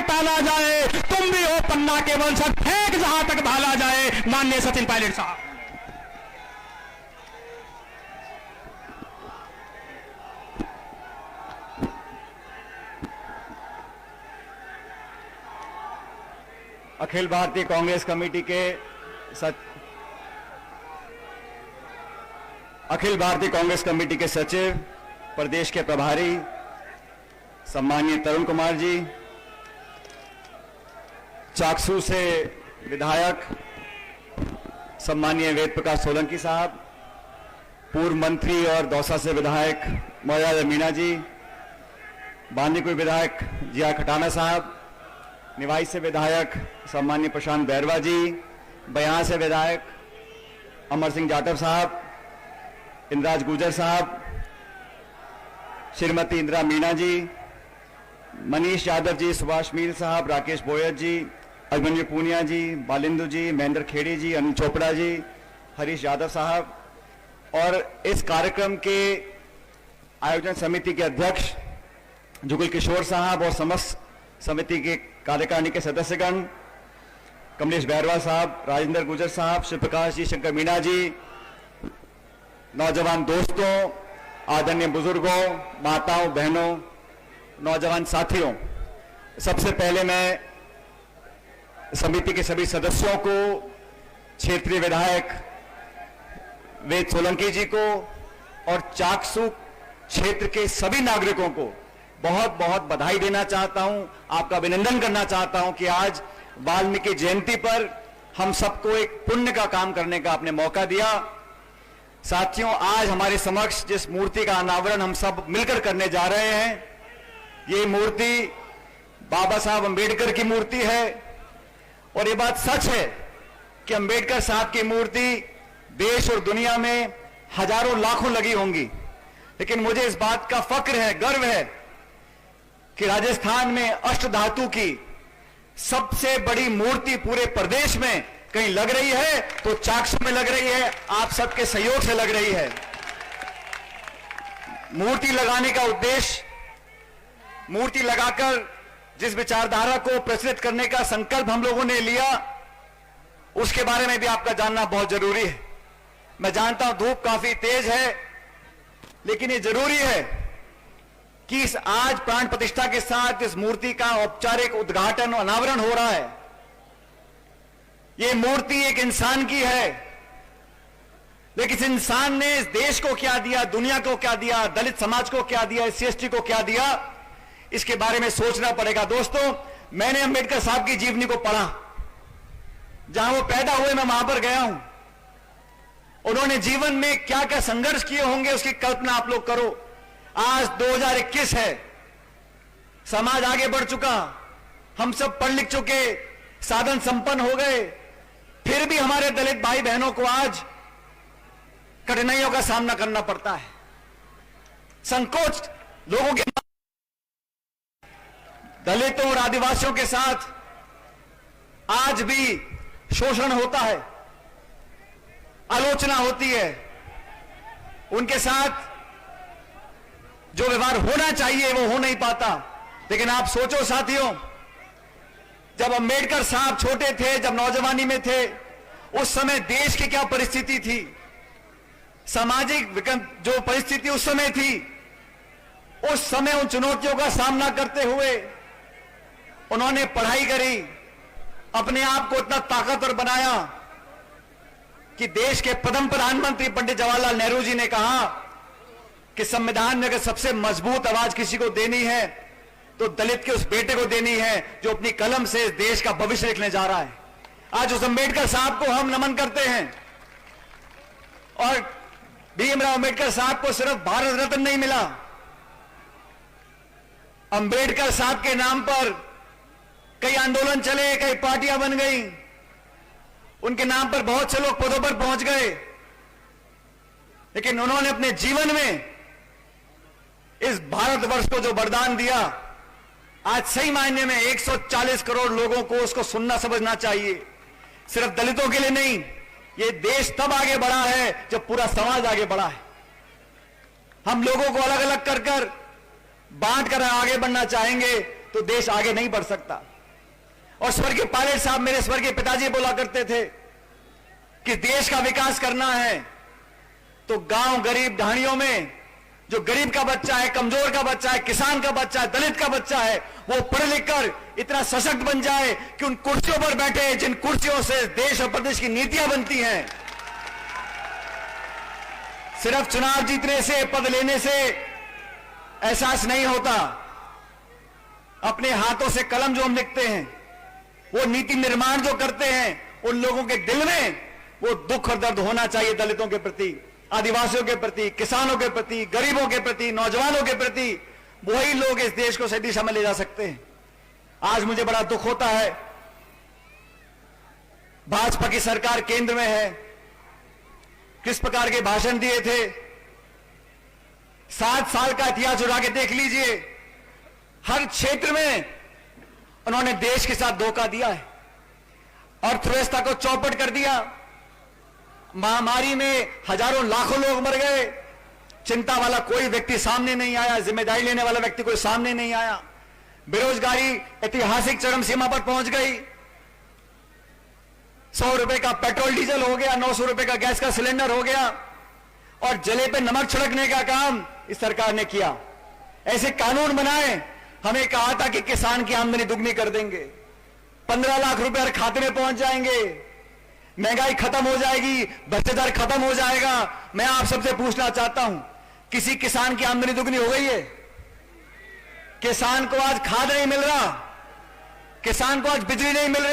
टाला जाए, तुम भी हो पन्ना के वंशज, फेंक जहां तक भाला जाए। माननीय सचिन पायलट साहब। अखिल भारतीय कांग्रेस कमेटी के अखिल भारतीय कांग्रेस कमेटी के सचिव, प्रदेश के प्रभारी सम्माननीय तरुण कुमार जी, चाकसू से विधायक सम्माननीय वेद प्रकाश सोलंकी साहब, पूर्व मंत्री और दौसा से विधायक मौलाना मीना जी, बांदीकुई विधायक जिया खटाना साहब, निवाई से विधायक सम्माननीय प्रशांत बैरवा जी, बयां से विधायक अमर सिंह जाटव साहब, इंद्राज गुजर साहब, श्रीमती इंदिरा मीना जी, मनीष यादव जी, सुभाष मील साहब, राकेश बोयत जी, अभिमन्यु पूनिया जी, बालिंदु जी, महेंद्र खेड़ी जी, अनिल चोपड़ा जी, हरीश यादव साहब और इस कार्यक्रम के आयोजन समिति के अध्यक्ष जुगल किशोर साहब और समस्त समिति के कार्यकारिणी के सदस्यगण, कमलेश बैरवा साहब, राजेंद्र गुजर साहब, शिव प्रकाश जी, शंकर मीणा जी, नौजवान दोस्तों, आदरणीय बुजुर्गों, माताओं, बहनों, नौजवान साथियों, सबसे पहले मैं समिति के सभी सदस्यों को, क्षेत्रीय विधायक वेद सोलंकी जी को और चाकसू क्षेत्र के सभी नागरिकों को बहुत बहुत बधाई देना चाहता हूं, आपका अभिनंदन करना चाहता हूं कि आज वाल्मीकि जयंती पर हम सबको एक पुण्य का काम करने का आपने मौका दिया। साथियों, आज हमारे समक्ष जिस मूर्ति का अनावरण हम सब मिलकर करने जा रहे हैं, ये मूर्ति बाबा साहब अंबेडकर की मूर्ति है और ये बात सच है कि अंबेडकर साहब की मूर्ति देश और दुनिया में हजारों लाखों लगी होंगी, लेकिन मुझे इस बात का फक्र है, गर्व है कि राजस्थान में अष्टधातु की सबसे बड़ी मूर्ति पूरे प्रदेश में कहीं लग रही है तो चाकसू में लग रही है, आप सबके सहयोग से लग रही है। मूर्ति लगाने का उद्देश्य, मूर्ति लगाकर जिस विचारधारा को प्रचलित करने का संकल्प हम लोगों ने लिया, उसके बारे में भी आपका जानना बहुत जरूरी है। मैं जानता हूं धूप काफी तेज है, लेकिन ये जरूरी है कि इस आज प्राण प्रतिष्ठा के साथ इस मूर्ति का औपचारिक उद्घाटन और अनावरण हो रहा है। ये मूर्ति एक इंसान की है, लेकिन इस इंसान ने इस देश को क्या दिया, दुनिया को क्या दिया, दलित समाज को क्या दिया, SC/ST को क्या दिया, इसके बारे में सोचना पड़ेगा। दोस्तों, मैंने अंबेडकर साहब की जीवनी को पढ़ा, जहां वो पैदा हुए मैं वहां पर गया हूं। उन्होंने जीवन में क्या क्या संघर्ष किए होंगे उसकी कल्पना आप लोग करो। आज 2021 है, समाज आगे बढ़ चुका, हम सब पढ़ लिख चुके, साधन संपन्न हो गए, फिर भी हमारे दलित भाई बहनों को आज कठिनाइयों का सामना करना पड़ता है। संकोच लोगों के, दलितों और आदिवासियों के साथ आज भी शोषण होता है, आलोचना होती है, उनके साथ जो व्यवहार होना चाहिए वो हो नहीं पाता। लेकिन आप सोचो साथियों, जब अंबेडकर साहब छोटे थे, जब नौजवानी में थे, उस समय देश की क्या परिस्थिति थी, सामाजिक जो परिस्थिति उस समय थी, उस समय उन चुनौतियों का सामना करते हुए उन्होंने पढ़ाई करी, अपने आप को इतना ताकतवर बनाया कि देश के प्रथम प्रधानमंत्री पंडित जवाहरलाल नेहरू जी ने कहा कि संविधान में अगर सबसे मजबूत आवाज किसी को देनी है तो दलित के उस बेटे को देनी है जो अपनी कलम से इस देश का भविष्य लिखने जा रहा है। आज उस अंबेडकर साहब को हम नमन करते हैं। और भीमराव अंबेडकर साहब को सिर्फ भारत रत्न नहीं मिला, अंबेडकर साहब के नाम पर कई आंदोलन चले, कई पार्टियां बन गई, उनके नाम पर बहुत से लोग पदों पर पहुंच गए, लेकिन उन्होंने अपने जीवन में इस भारतवर्ष को जो वरदान दिया, आज सही मायने में 140 करोड़ लोगों को उसको सुनना समझना चाहिए। सिर्फ दलितों के लिए नहीं, ये देश तब आगे बढ़ा है जब पूरा समाज आगे बढ़ा है। हम लोगों को अलग अलग कर बांट कर आगे बढ़ना चाहेंगे तो देश आगे नहीं बढ़ सकता। और स्वर्गीय पायलट साहब, मेरे स्वर्गीय पिताजी बोला करते थे कि देश का विकास करना है तो गांव गरीब ढाणियों में जो गरीब का बच्चा है, कमजोर का बच्चा है, किसान का बच्चा है, दलित का बच्चा है, वो पढ़ लिख कर इतना सशक्त बन जाए कि उन कुर्सियों पर बैठे जिन कुर्सियों से देश और प्रदेश की नीतियां बनती हैं। सिर्फ चुनाव जीतने से, पद लेने से एहसास नहीं होता। अपने हाथों से कलम जो हम लिखते हैं, वो नीति निर्माण जो करते हैं, उन लोगों के दिल में वो दुख और दर्द होना चाहिए दलितों के प्रति, आदिवासियों के प्रति, किसानों के प्रति, गरीबों के प्रति, नौजवानों के प्रति। वही लोग इस देश को सही दिशा में ले जा सकते हैं। आज मुझे बड़ा दुख होता है, भाजपा की सरकार केंद्र में है, किस प्रकार के भाषण दिए थे। 7 साल का इतिहास उड़ा के देख लीजिए, हर क्षेत्र में उन्होंने देश के साथ धोखा दिया है, अर्थव्यवस्था को चौपट कर दिया। महामारी में हजारों लाखों लोग मर गए, चिंता वाला कोई व्यक्ति सामने नहीं आया, जिम्मेदारी लेने वाला व्यक्ति कोई सामने नहीं आया। बेरोजगारी ऐतिहासिक चरम सीमा पर पहुंच गई। 100 रुपए का पेट्रोल डीजल हो गया, 900 रुपए का गैस का सिलेंडर हो गया, और जले पे नमक छिड़कने का काम इस सरकार ने किया। ऐसे कानून बनाए, हमें कहा था कि किसान की आमदनी दुगनी कर देंगे, 15 लाख रुपए हर खाते में पहुंच जाएंगे, महंगाई खत्म हो जाएगी, भ्रष्टाचार खत्म हो जाएगा। मैं आप सबसे पूछना चाहता हूं, किसी किसान की आमदनी दुगनी हो गई है? किसान को आज खाद नहीं मिल रहा, किसान को आज बिजली नहीं मिल रही।